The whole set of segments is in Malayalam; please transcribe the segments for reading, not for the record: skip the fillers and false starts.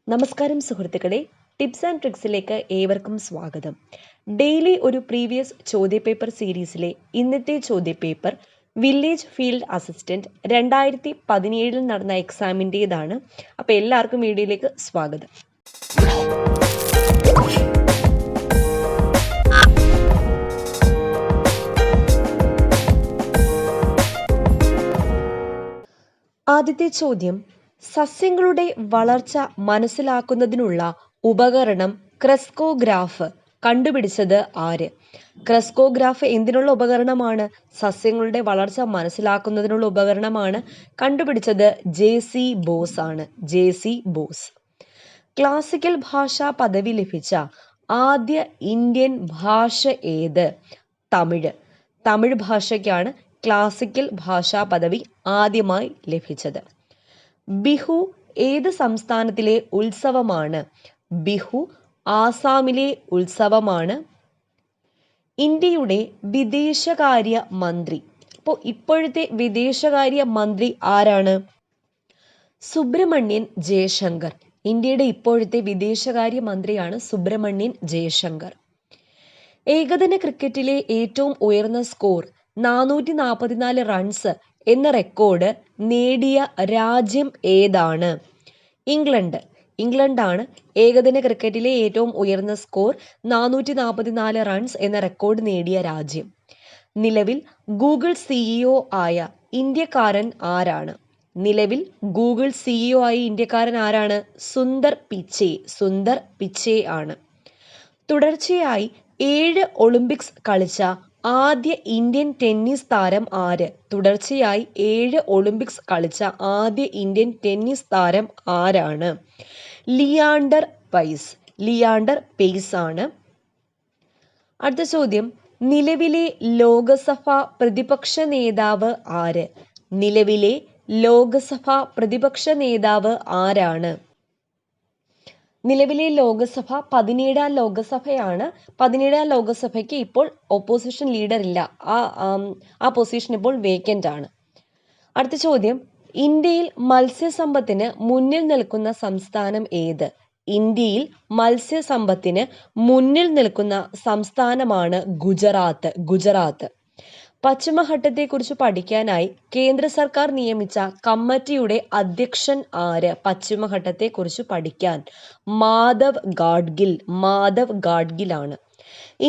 നമസ്കാരം സുഹൃത്തുക്കളെ, ടിപ്സ് ആൻഡ് ട്രിക്സിലേക്ക് ഏവർക്കും സ്വാഗതം. ഡെയിലി ഒരു പ്രീവിയസ് ചോദ്യപേപ്പർ സീരീസിലെ ഇന്നത്തെ ചോദ്യപേപ്പർ വില്ലേജ് ഫീൽഡ് അസിസ്റ്റന്റ് 2017 നടന്ന എക്സാമിൻ്റെതാണ്. അപ്പോൾ എല്ലാവർക്കും വീഡിയോയിലേക്ക് സ്വാഗതം. ആദ്യത്തെ ചോദ്യം, സസ്യങ്ങളുടെ വളർച്ച മനസ്സിലാക്കുന്നതിനുള്ള ഉപകരണം ക്രെസ്കോഗ്രാഫ് കണ്ടുപിടിച്ചത് ആര്? ക്രെസ്കോഗ്രാഫ് എന്തിനുള്ള ഉപകരണമാണ്? സസ്യങ്ങളുടെ വളർച്ച മനസ്സിലാക്കുന്നതിനുള്ള ഉപകരണമാണ്. കണ്ടുപിടിച്ചത് ജെ.സി. ബോസ് ആണ്. ജെ.സി. ബോസ്. ക്ലാസിക്കൽ ഭാഷാ പദവി ലഭിച്ച ആദ്യ ഇന്ത്യൻ ഭാഷ ഏത്? തമിഴ്. തമിഴ് ഭാഷയ്ക്കാണ് ക്ലാസിക്കൽ ഭാഷാ പദവി ആദ്യമായി ലഭിച്ചത്. ബിഹു ഏത് സംസ്ഥാനത്തിലെ ഉത്സവമാണ്? ബിഹു ആസാമിലെ ഉത്സവമാണ്. ഇന്ത്യയുടെ വിദേശകാര്യ മന്ത്രി. അപ്പോൾ ഇപ്പോഴത്തെ വിദേശകാര്യ മന്ത്രി ആരാണ്? സുബ്രഹ്മണ്യൻ ജയശങ്കർ. ഇന്ത്യയുടെ ഇപ്പോഴത്തെ വിദേശകാര്യ മന്ത്രിയാണ് സുബ്രഹ്മണ്യൻ ജയശങ്കർ. ഏകദിന ക്രിക്കറ്റിലെ ഏറ്റവും ഉയർന്ന സ്കോർ 444 റൺസ് എന്ന റെക്കോർഡ് നേടിയ രാജ്യം ഏതാണ്? ഇംഗ്ലണ്ട്. ഇംഗ്ലണ്ടാണ് ഏകദിന ക്രിക്കറ്റിലെ ഏറ്റവും ഉയർന്ന സ്കോർ 444 റൺസ് എന്ന റെക്കോർഡ് നേടിയ രാജ്യം. നിലവിൽ ഗൂഗിൾ സിഇഒ ആയ ഇന്ത്യക്കാരൻ ആരാണ്? നിലവിൽ ഗൂഗിൾ സിഇഒ ആയ ഇന്ത്യക്കാരൻ ആരാണ്? സുന്ദർ പിച്ചെ. സുന്ദർ പിച്ചെ ആണ്. തുടർച്ചയായി 7 ഒളിമ്പിക്സ് കളിച്ച ആദ്യ ഇന്ത്യൻ ടെന്നീസ് താരം ആര്? തുടർച്ചയായി 7 ഒളിമ്പിക്സ് കളിച്ച ആദ്യ ഇന്ത്യൻ ടെന്നീസ് താരം ആരാണ്? ലിയാണ്ടർ പൈസ്. ലിയാണ്ടർ പെയ്സ് ആണ്. അടുത്ത ചോദ്യം, നിലവിലെ ലോകസഭാ പ്രതിപക്ഷ നേതാവ് ആര്? നിലവിലെ ലോകസഭാ പ്രതിപക്ഷ നേതാവ് ആരാണ്? നിലവിലെ ലോകസഭ 17ാം ലോകസഭയാണ്. 17ാം ലോകസഭയ്ക്ക് ഇപ്പോൾ ഓപ്പോസിഷൻ ലീഡർ ഇല്ല. ആ പൊസിഷൻ ഇപ്പോൾ വേക്കൻ്റ് ആണ്. അടുത്ത ചോദ്യം, ഇന്ത്യയിൽ മത്സ്യസമ്പത്തിന് മുന്നിൽ നിൽക്കുന്ന സംസ്ഥാനം ഏത്? ഇന്ത്യയിൽ മത്സ്യസമ്പത്തിന് മുന്നിൽ നിൽക്കുന്ന സംസ്ഥാനമാണ് ഗുജറാത്ത്. ഗുജറാത്ത്. പശ്ചിമഘട്ടത്തെക്കുറിച്ച് പഠിക്കാനായി കേന്ദ്ര സർക്കാർ നിയമിച്ച കമ്മിറ്റിയുടെ അധ്യക്ഷൻ ആര്? പശ്ചിമഘട്ടത്തെക്കുറിച്ച് പഠിക്കാൻ മാധവ് ഗാഡ്ഗിൽ. മാധവ് ഗാഡ്ഗിൽ ആണ്.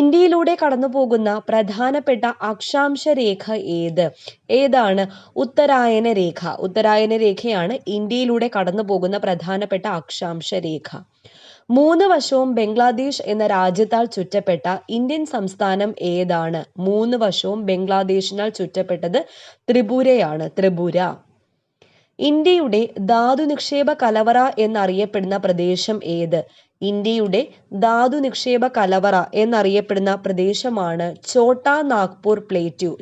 ഇന്ത്യയിലൂടെ കടന്നു പോകുന്ന പ്രധാനപ്പെട്ട അക്ഷാംശ രേഖ ഏത്? ഏതാണ്? ഉത്തരായന രേഖ. ഉത്തരായന രേഖയാണ് ഇന്ത്യയിലൂടെ കടന്നു പോകുന്ന പ്രധാനപ്പെട്ട അക്ഷാംശ രേഖ. 3 വശവും ബംഗ്ലാദേശ് എന്ന രാജ്യത്താൽ ചുറ്റപ്പെട്ട ഇന്ത്യൻ സംസ്ഥാനം ഏതാണ്? 3 വശവും ബംഗ്ലാദേശിനാൽ ചുറ്റപ്പെട്ടത് ത്രിപുരയാണ്. ത്രിപുര. ഇന്ത്യയുടെ ധാതു നിക്ഷേപ കലവറ എന്നറിയപ്പെടുന്ന പ്രദേശം ഏത്? ഇന്ത്യയുടെ ധാതു നിക്ഷേപ കലവറ എന്നറിയപ്പെടുന്ന പ്രദേശമാണ് ഛോട്ടാ നാഗ്പൂർ പ്ലേറ്റ്യൂ.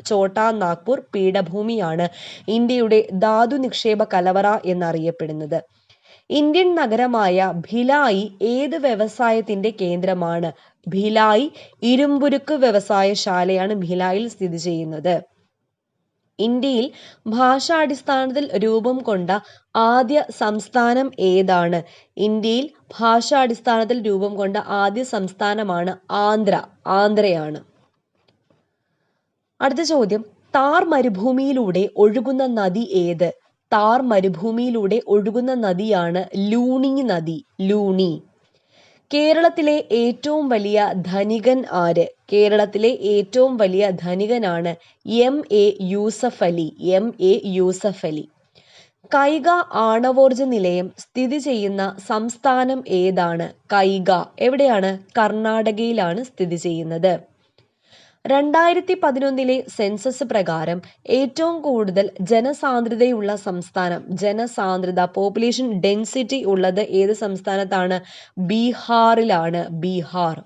ഛോട്ടാ നാഗ്പൂർ പീഠഭൂമിയാണ് ഇന്ത്യയുടെ ധാതു നിക്ഷേപ കലവറ എന്നറിയപ്പെടുന്നത്. ഇന്ത്യൻ നഗരമായ ഭിലായി ഏത് വ്യവസായത്തിന്റെ കേന്ദ്രമാണ്? ഭിലായി ഇരുമ്പുരുക്ക് വ്യവസായശാലയാണ് ഭിലായിൽ സ്ഥിതി ചെയ്യുന്നത്. ഇന്ത്യയിൽ ഭാഷാടിസ്ഥാനത്തിൽ രൂപം കൊണ്ട ആദ്യ സംസ്ഥാനം ഏതാണ്? ഇന്ത്യയിൽ ഭാഷാടിസ്ഥാനത്തിൽ രൂപം കൊണ്ട ആദ്യ സംസ്ഥാനമാണ് ആന്ധ്ര. ആന്ധ്രയാണ്. അടുത്ത ചോദ്യം, താർ മരുഭൂമിയിലൂടെ ഒഴുകുന്ന നദി ഏത്? താർ മരുഭൂമിയിലൂടെ ഒഴുകുന്ന നദിയാണ് ലൂണി നദി. ലൂണി. കേരളത്തിലെ ഏറ്റവും വലിയ ധനികൻ ആര്? കേരളത്തിലെ ഏറ്റവും വലിയ ധനികനാണ് M.A. യൂസഫ് അലി. M.A. യൂസഫ് അലി. കൈഗ ആണവോർജ നിലയം സ്ഥിതി ചെയ്യുന്ന സംസ്ഥാനം ഏതാണ്? കൈഗ എവിടെയാണ്? കർണാടകയിലാണ് സ്ഥിതി ചെയ്യുന്നത്. 2011 സെൻസസ് പ്രകാരം ഏറ്റവും കൂടുതൽ ജനസാന്ദ്രതയുള്ള സംസ്ഥാനം, ജനസാന്ദ്രത പോപ്പുലേഷൻ ഡെൻസിറ്റി ഉള്ളത് ഏത് സംസ്ഥാനത്താണ്? ബീഹാറിലാണ്. ബീഹാർ.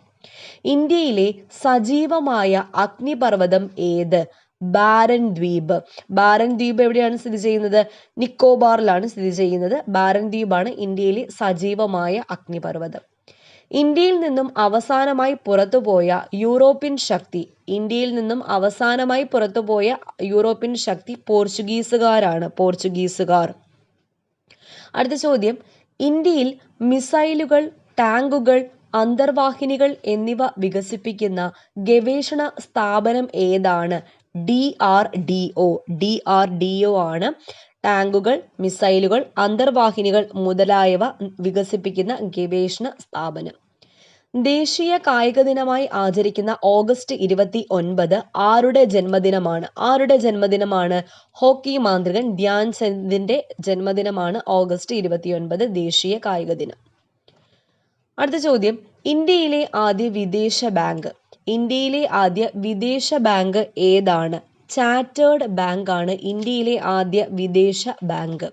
ഇന്ത്യയിലെ സജീവമായ അഗ്നിപർവ്വതം ഏത്? ബാരൻ ദ്വീപ്. ബാരൻ ദ്വീപ് എവിടെയാണ് സ്ഥിതി ചെയ്യുന്നത്? നിക്കോബാറിലാണ് സ്ഥിതി ചെയ്യുന്നത്. ബാരൻ ദ്വീപാണ് ഇന്ത്യയിലെ സജീവമായ അഗ്നിപർവ്വതം. ഇന്ത്യയിൽ നിന്നും അവസാനമായി പുറത്തുപോയ യൂറോപ്യൻ ശക്തി. ഇന്ത്യയിൽ നിന്നും അവസാനമായി പുറത്തുപോയ യൂറോപ്യൻ ശക്തി പോർച്ചുഗീസുകാരാണ്. പോർച്ചുഗീസുകാർ. അടുത്ത ചോദ്യം, ഇന്ത്യയിൽ മിസൈലുകൾ, ടാങ്കുകൾ, അന്തർവാഹിനികൾ എന്നിവ വികസിപ്പിക്കുന്ന ഗവേഷണ സ്ഥാപനം ഏതാണ്? DRDO ആണ് ടാങ്കുകൾ, മിസൈലുകൾ, അന്തർവാഹിനികൾ മുതലായവ വികസിപ്പിക്കുന്ന ഗവേഷണ സ്ഥാപനം. ദേശീയ കായിക ദിനമായി ആചരിക്കുന്ന ഓഗസ്റ്റ് 29 ആരുടെ ജന്മദിനമാണ്? ഹോക്കി മാന്ത്രികൻ ധ്യാൻ ചന്ദിന്റെ ജന്മദിനമാണ് ഓഗസ്റ്റ് 29 ദേശീയ കായിക ദിനം. അടുത്ത ചോദ്യം, ഇന്ത്യയിലെ ആദ്യ വിദേശ ബാങ്ക് ഏതാണ്? ചാർട്ടേഡ് ബാങ്ക് ആണ് ഇന്ത്യയിലെ ആദ്യ വിദേശ ബാങ്ക്.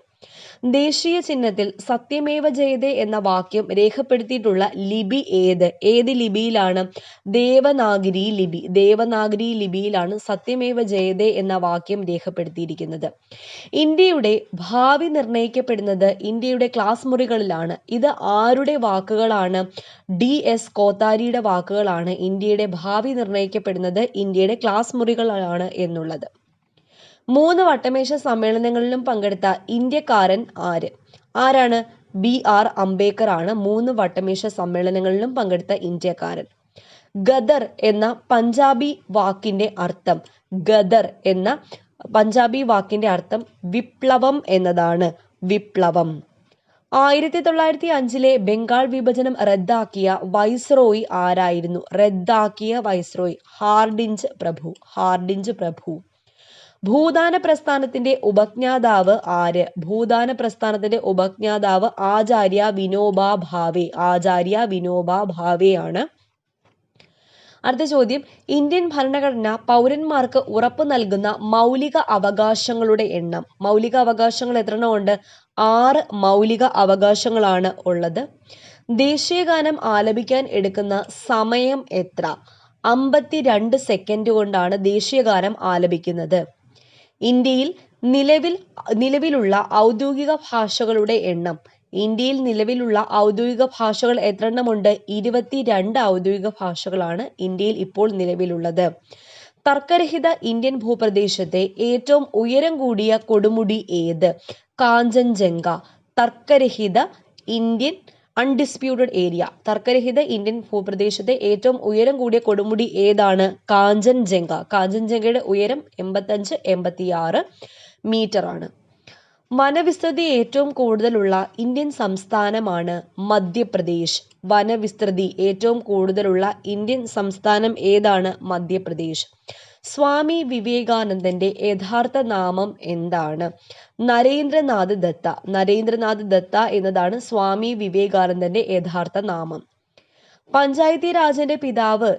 ദേശീയ ചിഹ്നത്തിൽ സത്യമേവ ജയതേ എന്ന വാക്യം രേഖപ്പെടുത്തിയിട്ടുള്ള ലിപി ഏത് ലിപിയിലാണ്? ദേവനാഗരി ലിപിയിലാണ് സത്യമേവ ജയതേ എന്ന വാക്യം രേഖപ്പെടുത്തിയിരിക്കുന്നത്. ഇന്ത്യയുടെ ഭാവി നിർണയിക്കപ്പെടുന്നത് ഇന്ത്യയുടെ ക്ലാസ് മുറികളിലാണ്. ഇത് ആരുടെ വാക്കുകളാണ്? DS കോത്താരിയുടെ വാക്കുകളാണ് ഇന്ത്യയുടെ ഭാവി നിർണയിക്കപ്പെടുന്നത് ഇന്ത്യയുടെ ക്ലാസ് മുറികളാണ് എന്നുള്ളത്. 3 വട്ടമേശ സമ്മേളനങ്ങളിലും പങ്കെടുത്ത ഇന്ത്യക്കാരൻ ആരാണ്? BR അംബേദ്കർ ആണ് 3 വട്ടമേശ സമ്മേളനങ്ങളിലും പങ്കെടുത്ത ഇന്ത്യക്കാരൻ. ഗദർ എന്ന പഞ്ചാബി വാക്കിന്റെ അർത്ഥം വിപ്ലവം എന്നതാണ്. വിപ്ലവം. 1905 ബംഗാൾ വിഭജനം റദ്ദാക്കിയ വൈസ്രോയി ആരായിരുന്നു? ഹാർഡിഞ്ച് പ്രഭു. ഭൂദാന പ്രസ്ഥാനത്തിന്റെ ഉപജ്ഞാതാവ് ആചാര്യ വിനോബാ ഭാവെ ആണ്. അടുത്ത ചോദ്യം, ഇന്ത്യൻ ഭരണഘടന പൗരന്മാർക്ക് ഉറപ്പു നൽകുന്ന മൗലിക അവകാശങ്ങളുടെ എണ്ണം. മൗലിക അവകാശങ്ങൾ എത്രണ്ണം ഉണ്ട്? 6 മൗലിക അവകാശങ്ങളാണ് ഉള്ളത്. ദേശീയഗാനം ആലപിക്കാൻ എടുക്കുന്ന സമയം എത്ര? 52 സെക്കൻഡ് കൊണ്ടാണ് ദേശീയഗാനം ആലപിക്കുന്നത്. ഇന്ത്യയിൽ നിലവിലുള്ള ഔദ്യോഗിക ഭാഷകളുടെ എണ്ണം. ഇന്ത്യയിൽ നിലവിലുള്ള ഔദ്യോഗിക ഭാഷകൾ എത്രണ്ണമുണ്ട്? 22 ഔദ്യോഗിക ഭാഷകളാണ് ഇന്ത്യയിൽ ഇപ്പോൾ നിലവിലുള്ളത്. തർക്കരഹിത ഇന്ത്യൻ ഭൂപ്രദേശത്തെ ഏറ്റവും ഉയരം കൂടിയ കൊടുമുടി ഏത്? കാഞ്ചൻജംഗ. തർക്കരഹിത ഇന്ത്യൻ അൺഡിസ്പ്യൂട്ടഡ് ഏരിയ. തർക്കരഹിത ഇന്ത്യൻ ഭൂപ്രദേശത്തെ ഏറ്റവും ഉയരം കൂടിയ കൊടുമുടി ഏതാണ്? കാഞ്ചൻജംഗ. കാഞ്ചൻജംഗയുടെ ഉയരം 85-86 മീറ്റർ ആണ്. വനവിസ്തൃതി ഏറ്റവും കൂടുതലുള്ള ഇന്ത്യൻ സംസ്ഥാനമാണ് മധ്യപ്രദേശ്. വനവിസ്തൃതി ഏറ്റവും കൂടുതലുള്ള ഇന്ത്യൻ സംസ്ഥാനം ഏതാണ്? മധ്യപ്രദേശ്. സ്വാമി വിവേകാനന്ദന്റെ യഥാർത്ഥ നാമം എന്താണ്? നരേന്ദ്രനാഥ് ദത്ത എന്നതാണ് സ്വാമി വിവേകാനന്ദന്റെ യഥാർത്ഥ നാമം. പഞ്ചായത്തി രാജിന്റെ പിതാവ്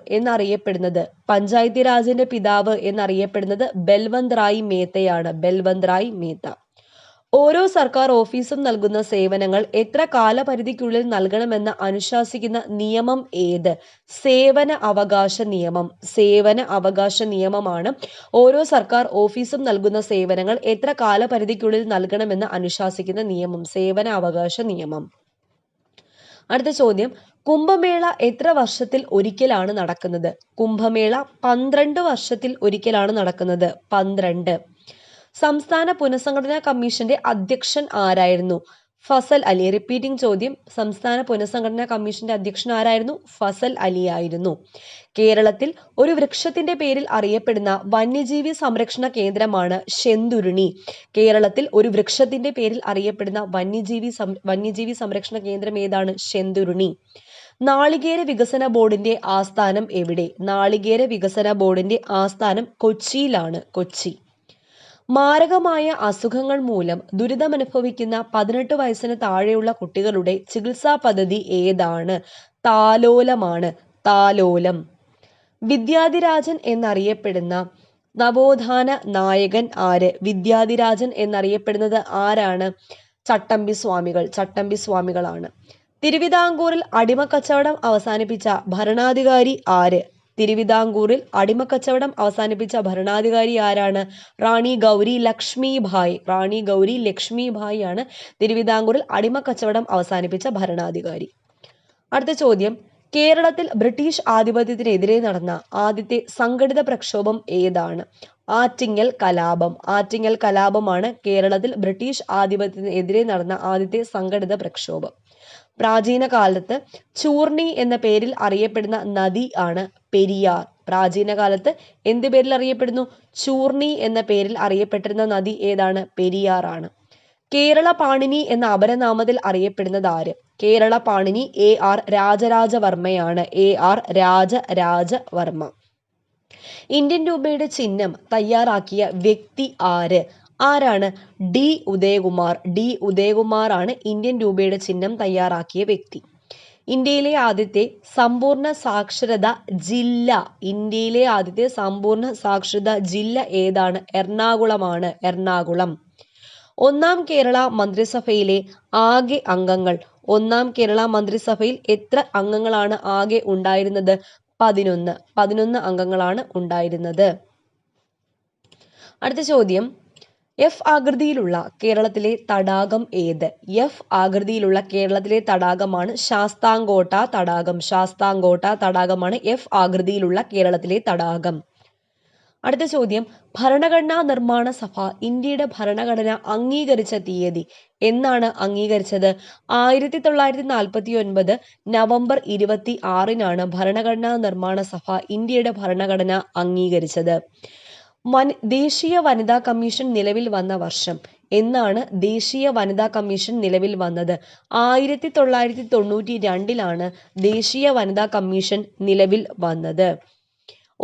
എന്നറിയപ്പെടുന്നത് ബൽവന്ത് റായ് മേത്ത. ഓരോ സർക്കാർ ഓഫീസും നൽകുന്ന സേവനങ്ങൾ എത്ര കാലപരിധിക്കുള്ളിൽ നൽകണമെന്ന് അനുശാസിക്കുന്ന നിയമം ഏത്? സേവന അവകാശ നിയമമാണ് ഓരോ സർക്കാർ ഓഫീസും നൽകുന്ന സേവനങ്ങൾ എത്ര കാലപരിധിക്കുള്ളിൽ നൽകണമെന്ന് അനുശാസിക്കുന്ന നിയമം. സേവന അവകാശ നിയമം. അടുത്ത ചോദ്യം, കുംഭമേള എത്ര വർഷത്തിൽ ഒരിക്കലാണ് നടക്കുന്നത്? കുംഭമേള 12 വർഷത്തിൽ ഒരിക്കലാണ് നടക്കുന്നത്. 12. സംസ്ഥാന പുനഃസംഘടനാ കമ്മീഷന്റെ അധ്യക്ഷൻ ആരായിരുന്നു? ഫസൽ അലി. റിപ്പീറ്റിംഗ് ചോദ്യം, സംസ്ഥാന പുനഃസംഘടനാ കമ്മീഷന്റെ അധ്യക്ഷൻ ആരായിരുന്നു? ഫസൽ അലി ആയിരുന്നു. കേരളത്തിൽ ഒരു വൃക്ഷത്തിന്റെ പേരിൽ അറിയപ്പെടുന്ന വന്യജീവി സംരക്ഷണ കേന്ദ്രമാണ് ശെന്തുരുണി. കേരളത്തിൽ ഒരു വൃക്ഷത്തിന്റെ പേരിൽ അറിയപ്പെടുന്ന വന്യജീവി സംരക്ഷണ കേന്ദ്രം ഏതാണ്? ശെന്തുരുണി. നാളികേര വികസന ബോർഡിന്റെ ആസ്ഥാനം എവിടെ? നാളികേര വികസന ബോർഡിന്റെ ആസ്ഥാനം കൊച്ചിയിലാണ്. കൊച്ചി. മാരകമായ അസുഖങ്ങൾ മൂലം ദുരിതമനുഭവിക്കുന്ന 18 വയസ്സിന് താഴെയുള്ള കുട്ടികളുടെ ചികിത്സാ പദ്ധതി ഏതാണ്? താലോലം. വിദ്യാധിരാജൻ എന്നറിയപ്പെടുന്ന നവോത്ഥാന നായകൻ ആര്? വിദ്യാധിരാജൻ എന്നറിയപ്പെടുന്നത് ആരാണ്? ചട്ടമ്പി സ്വാമികളാണ്. തിരുവിതാംകൂറിൽ അടിമക്കച്ചവടം അവസാനിപ്പിച്ച ഭരണാധികാരി ആര്? തിരുവിതാംകൂറിൽ അടിമക്കച്ചവടം അവസാനിപ്പിച്ച ഭരണാധികാരി ആരാണ്? റാണി ഗൗരി ലക്ഷ്മിഭായ് ആണ് തിരുവിതാംകൂറിൽ അടിമക്കച്ചവടം അവസാനിപ്പിച്ച ഭരണാധികാരി. അടുത്ത ചോദ്യം, കേരളത്തിൽ ബ്രിട്ടീഷ് ആധിപത്യത്തിനെതിരെ നടന്ന ആദ്യത്തെ സംഘടിത പ്രക്ഷോഭം ഏതാണ്? ആറ്റിങ്ങൽ കലാപം. ആറ്റിങ്ങൽ കലാപമാണ് കേരളത്തിൽ ബ്രിട്ടീഷ് ആധിപത്യത്തിനെതിരെ നടന്ന ആദ്യത്തെ സംഘടിത പ്രക്ഷോഭം. പ്രാചീന കാലത്ത് ചൂർണി എന്ന പേരിൽ അറിയപ്പെടുന്ന നദി ആണ് പെരിയാർ. പ്രാചീന കാലത്ത് എന്ത് പേരിൽ അറിയപ്പെടുന്നു? ചൂർണി എന്ന പേരിൽ അറിയപ്പെട്ടിരുന്ന നദി ഏതാണ്? പെരിയാർ ആണ്. കേരള പാണിനി എന്ന അപരനാമത്തിൽ അറിയപ്പെടുന്നത് ആര്? Kerala Panini AR രാജരാജവർമ്മയാണ്. AR Raja Raja Varma. Indian രൂപയുടെ ചിഹ്നം തയ്യാറാക്കിയ വ്യക്തി ആര്? ആരാണ്? D ഉദയകുമാർ. D ഉദയകുമാർ ആണ് ഇന്ത്യൻ രൂപയുടെ ചിഹ്നം തയ്യാറാക്കിയ വ്യക്തി. ഇന്ത്യയിലെ ആദ്യത്തെ സമ്പൂർണ്ണ സാക്ഷരത ജില്ല. ഇന്ത്യയിലെ ആദ്യത്തെ സമ്പൂർണ്ണ സാക്ഷരത ജില്ല ഏതാണ്? എറണാകുളമാണ്. എറണാകുളം. ഒന്നാം കേരള മന്ത്രിസഭയിലെ ആകെ അംഗങ്ങൾ. ഒന്നാം കേരള മന്ത്രിസഭയിൽ എത്ര അംഗങ്ങളാണ് ആകെ ഉണ്ടായിരുന്നത്? 11 അംഗങ്ങളാണ് ഉണ്ടായിരുന്നത്. അടുത്ത ചോദ്യം, F ആകൃതിയിലുള്ള കേരളത്തിലെ തടാകം ഏത്? F ആകൃതിയിലുള്ള കേരളത്തിലെ തടാകമാണ് ശാസ്താംകോട്ട തടാകം. ശാസ്താംകോട്ട തടാകമാണ് F ആകൃതിയിലുള്ള കേരളത്തിലെ തടാകം. അടുത്ത ചോദ്യം, ഭരണഘടനാ നിർമ്മാണ സഭ ഇന്ത്യയുടെ ഭരണഘടന അംഗീകരിച്ച തീയതി എന്നാണ് അംഗീകരിച്ചത്? 1949 നവംബർ 26 ഭരണഘടനാ നിർമ്മാണ സഭ ഇന്ത്യയുടെ ഭരണഘടന അംഗീകരിച്ചത്. ദേശീയ വനിതാ കമ്മീഷൻ നിലവിൽ വന്ന വർഷം എന്നാണ് ദേശീയ വനിതാ കമ്മീഷൻ നിലവിൽ വന്നത്? 1992 ദേശീയ വനിതാ കമ്മീഷൻ നിലവിൽ വന്നത്.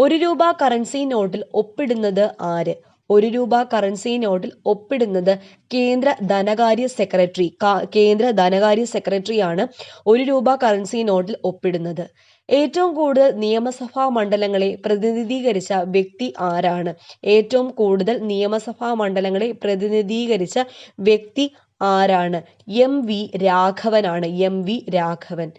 ₹1 കറൻസി നോട്ടിൽ ഒപ്പിടുന്നത് ആര്? ₹1 കറൻസി നോട്ടിൽ ഒപ്പിടുന്നത് കേന്ദ്ര ധനകാര്യ സെക്രട്ടറി. കേന്ദ്ര ധനകാര്യ സെക്രട്ടറിയാണ് ₹1 കറൻസി നോട്ടിൽ ഒപ്പിടുന്നത്. ഏറ്റവും കൂടുതൽ നിയമസഭാ മണ്ഡലങ്ങളെ പ്രതിനിധീകരിച്ച വ്യക്തി ആരാണ്? ഏറ്റവും കൂടുതൽ നിയമസഭാ മണ്ഡലങ്ങളെ പ്രതിനിധീകരിച്ച വ്യക്തി ആരാണ്? MV രാഘവനാണ്. MV രാഘവൻ.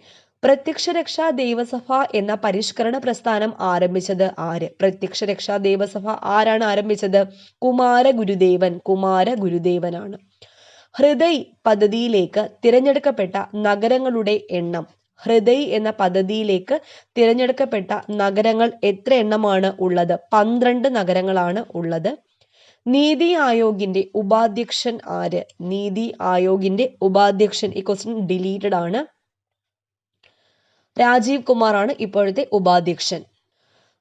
പ്രത്യക്ഷ രക്ഷാ ദേവസഭ എന്ന പരിഷ്കരണ പ്രസ്ഥാനം ആരംഭിച്ചത് ആര്? പ്രത്യക്ഷ രക്ഷാ ദേവസഭ ആരാണ് ആരംഭിച്ചത്? കുമാരഗുരുദേവൻ. കുമാരഗുരുദേവനാണ്. ഹൃദയ് പദ്ധതിയിലേക്ക് തിരഞ്ഞെടുക്കപ്പെട്ട നഗരങ്ങളുടെ എണ്ണം. ഹൃദയ് എന്ന പദ്ധതിയിലേക്ക് തിരഞ്ഞെടുക്കപ്പെട്ട നഗരങ്ങൾ എത്ര എണ്ണമാണ് ഉള്ളത്? 12 നഗരങ്ങളാണ് ഉള്ളത്. നീതി ആയോഗിന്റെ ഉപാധ്യക്ഷൻ ആര്? നീതി ആയോഗിന്റെ ഉപാധ്യക്ഷൻ, ഈ ക്വസ്റ്റ്യൻ ഡിലീറ്റഡ് ആണ്. രാജീവ് കുമാർ ആണ് ഇപ്പോഴത്തെ ഉപാധ്യക്ഷൻ.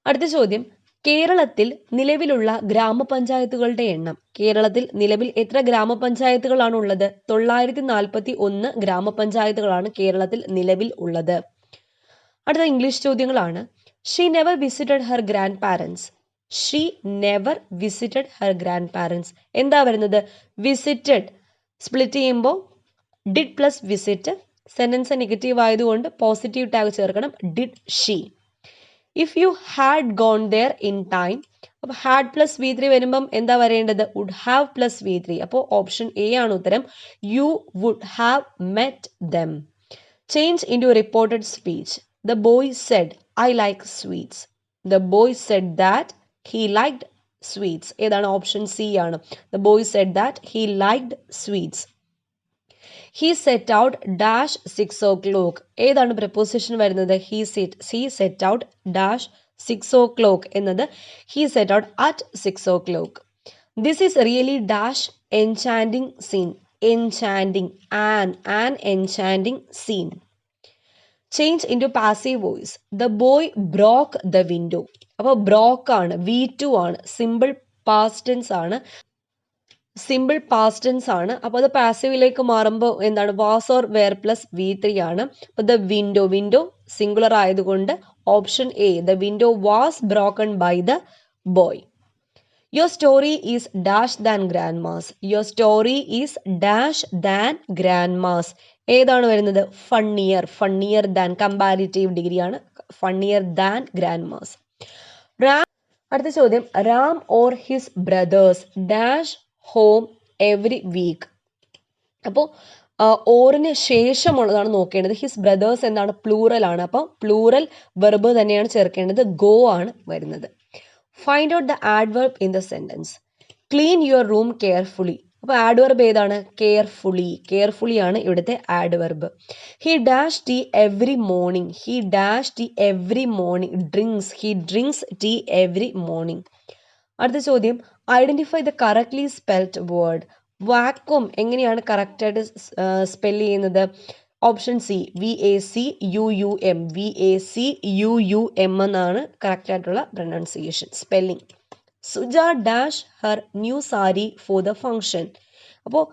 അടുത്ത ചോദ്യം, കേരളത്തിൽ നിലവിലുള്ള ഗ്രാമപഞ്ചായത്തുകളുടെ എണ്ണം. കേരളത്തിൽ നിലവിൽ എത്ര ഗ്രാമപഞ്ചായത്തുകളാണ് ഉള്ളത്? 941 ഗ്രാമപഞ്ചായത്തുകളാണ് കേരളത്തിൽ നിലവിൽ ഉള്ളത്. അടുത്ത ഇംഗ്ലീഷ് ചോദ്യങ്ങളാണ്. She never visited her grandparents. She never visited her grandparents. എന്താ വരുന്നത്? വിസിറ്റഡ് സ്പ്ലിറ്റ് ചെയ്യുമ്പോൾ did plus visit. Sentence negative ആയതുകൊണ്ട് പോസിറ്റീവ് ടാഗ് ചേർക്കണം. Did she. If you had gone there in time. അപ്പോൾ ഹാഡ് പ്ലസ് V3 വരുമ്പം എന്താ വരേണ്ടത്? Would have plus V3. അപ്പോൾ ഓപ്ഷൻ എ ആണ് ഉത്തരം. You would have met them. Change into reported speech. The boy said I like sweets. The boy said that he liked sweets. ഏതാണ്? ഓപ്ഷൻ സി ആണ്. The boy said that he liked sweets. He set out dash 6 o'clock. ഏതാണ് പ്രപ്പോസിഷൻ വരുന്നത്? He set out dash 6 o'clock എന്നത് he set out at 6 o'clock. This is really dash enchanting scene. Enchanting, an enchanting scene. Change into passive voice. The boy broke the window. അപ്പോൾ broke ആണ്, V2 ആണ്, സിമ്പിൾ പാസ്റ്റ് ടെൻസ് ആണ്. സിമ്പിൾ പാസ്റ്റ് ടെൻസ് ആണ്. അപ്പോൾ അത് പാസീവിലേക്ക് മാറുമ്പോൾ എന്താണ്? Was or were plus V3 ആണ്. അപ്പോൾ ദ വിൻഡോ, വിൻഡോ സിംഗുലർ ആയതുകൊണ്ട് option A, the window was broken by the boy. Your story is dash than grandmas. Your story is dash than grandmas. ഏതാണ് വരുന്നത്? Funnier. Funnier than, comparative degree ആണ്. Funnier than grandmas. അടുത്ത ചോദ്യം, Ram or his brothers dash home every week. അപ്പോൾ ഓറിന് ശേഷമുള്ളതാണ് നോക്കേണ്ടത്. ഹിസ് ബ്രദേഴ്സ് എന്താണ്? പ്ലൂറൽ ആണ്. അപ്പോൾ പ്ലൂറൽ വെർബ് തന്നെയാണ് ചേർക്കേണ്ടത്. ഗോ ആണ് വരുന്നത്. Find out the adverb in the sentence. Clean your room carefully. അപ്പോൾ ആഡ്വർബ് ഏതാണ്? കെയർഫുള്ളി. കെയർഫുള്ളി ആണ് ഇവിടുത്തെ adverb. He dash tea every morning. He dash tea every morning. Drinks. He drinks tea every morning. അടുത്ത ചോദ്യം, identify the correctly spelled word. Vacuum എങ്ങനെയാണ് കറക്റ്റായിട്ട് സ്പെൽ ചെയ്യുന്നത്? Option C, VACUUM. VACUUM എന്നാണ് കറക്റ്റായിട്ടുള്ള pronunciation, spelling. Suja dash Har new sari for the function. അപ്പോൾ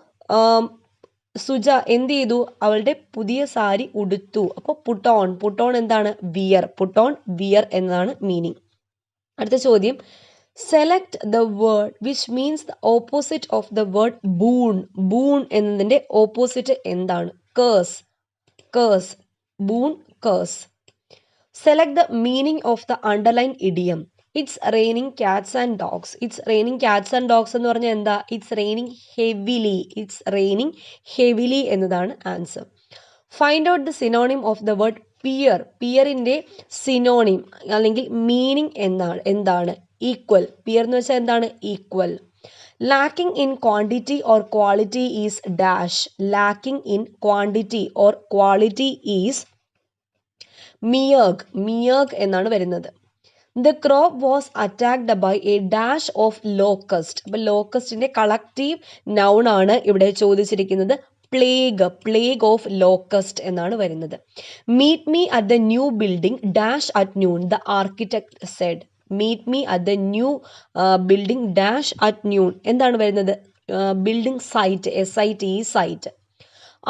സുജ എന്ത് ചെയ്തു? അവളുടെ പുതിയ സാരി ഉടുത്തു. അപ്പോൾ പുട്ടോൺ. പുട്ടോൺ എന്താണ്? വിയർ. പുട്ടോൺ വിയർ എന്നതാണ് മീനിങ്. അടുത്ത ചോദ്യം, select the word which means the opposite of the word boon. Boon എന്നതിൻ്റെ ഓപ്പോസിറ്റ് എന്താണ്? Curse. Curse. Boon, curse. Select the meaning of the underline idiom. It's raining cats and dogs. It's raining cats and dogs എന്ന് പറഞ്ഞാൽ എന്താ? It's raining heavily. It's raining heavily എന്നതാണ് answer. Find out the synonym of the word pier. പിയറിൻ്റെ സിനോണിം അല്ലെങ്കിൽ മീനിങ് എന്താണ്? ഈക്വൽ. പിയർ എന്ന് വെച്ചാൽ എന്താണ്? Equal. Lacking in quantity or quality is dash. Lacking in quantity or quality is മിയർഗ്. മിയർഗ് എന്നാണ് വരുന്നത്. The crop was attacked by a dash of locust. അപ്പോൾ ലോക്കസ്റ്റിന്റെ കളക്റ്റീവ് നൗൺ ആണ് ഇവിടെ ചോദിച്ചിരിക്കുന്നത്. പ്ലേഗ്. പ്ലേഗ് ഓഫ് ലോക്കസ്റ്റ് എന്നാണ് വരുന്നത്. Meet me at the new building dash at noon, the architect said. Meet me at the new building dash at noon എന്താണ് വരുന്നത്? Building site. SITE, site.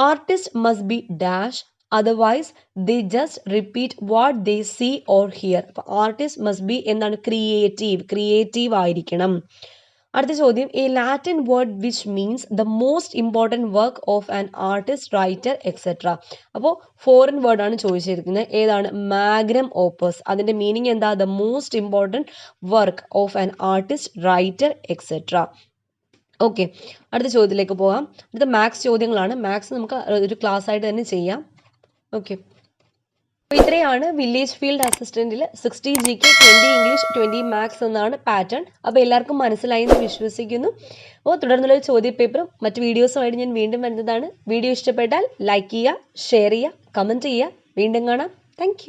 Artist must be dash otherwise they just repeat what they see or hear. അപ്പോൾ ആർട്ടിസ്റ്റ് മസ്റ്റ് ബി എന്താണ്? ക്രിയേറ്റീവ്. ക്രിയേറ്റീവ് ആയിരിക്കണം. അടുത്ത ചോദ്യം, a Latin word which means the most important work of an artist, writer, etcetera. അപ്പോൾ ഫോറിൻ വേർഡാണ് ചോദിച്ചിരിക്കുന്നത്. ഏതാണ്? Magnum opus. അതിൻ്റെ മീനിങ് എന്താ? The most important work of an artist, writer, etcetera. Okay, അടുത്ത ചോദ്യത്തിലേക്ക് പോകാം. അടുത്ത മാത്സ് ചോദ്യങ്ങളാണ്. മാത്സ് നമുക്ക് ഒരു ക്ലാസ് ആയിട്ട് തന്നെ ചെയ്യാം. ഓക്കെ, അപ്പോൾ ഇത്രയാണ് വില്ലേജ് ഫീൽഡ് അസിസ്റ്റൻറ്റിൽ 60 GK, 20 ഇംഗ്ലീഷ്, 20 മാത്സ് എന്നാണ് പാറ്റേൺ. അപ്പോൾ എല്ലാവർക്കും മനസ്സിലായി എന്ന് വിശ്വസിക്കുന്നു. അപ്പോൾ തുടർന്നുള്ള ചോദ്യപേപ്പറും മറ്റ് വീഡിയോസുമായിട്ട് ഞാൻ വീണ്ടും വരുന്നതാണ്. വീഡിയോ ഇഷ്ടപ്പെട്ടാൽ ലൈക്ക് ചെയ്യുക, ഷെയർ ചെയ്യുക, കമൻറ്റ് ചെയ്യുക. വീണ്ടും കാണാം. താങ്ക്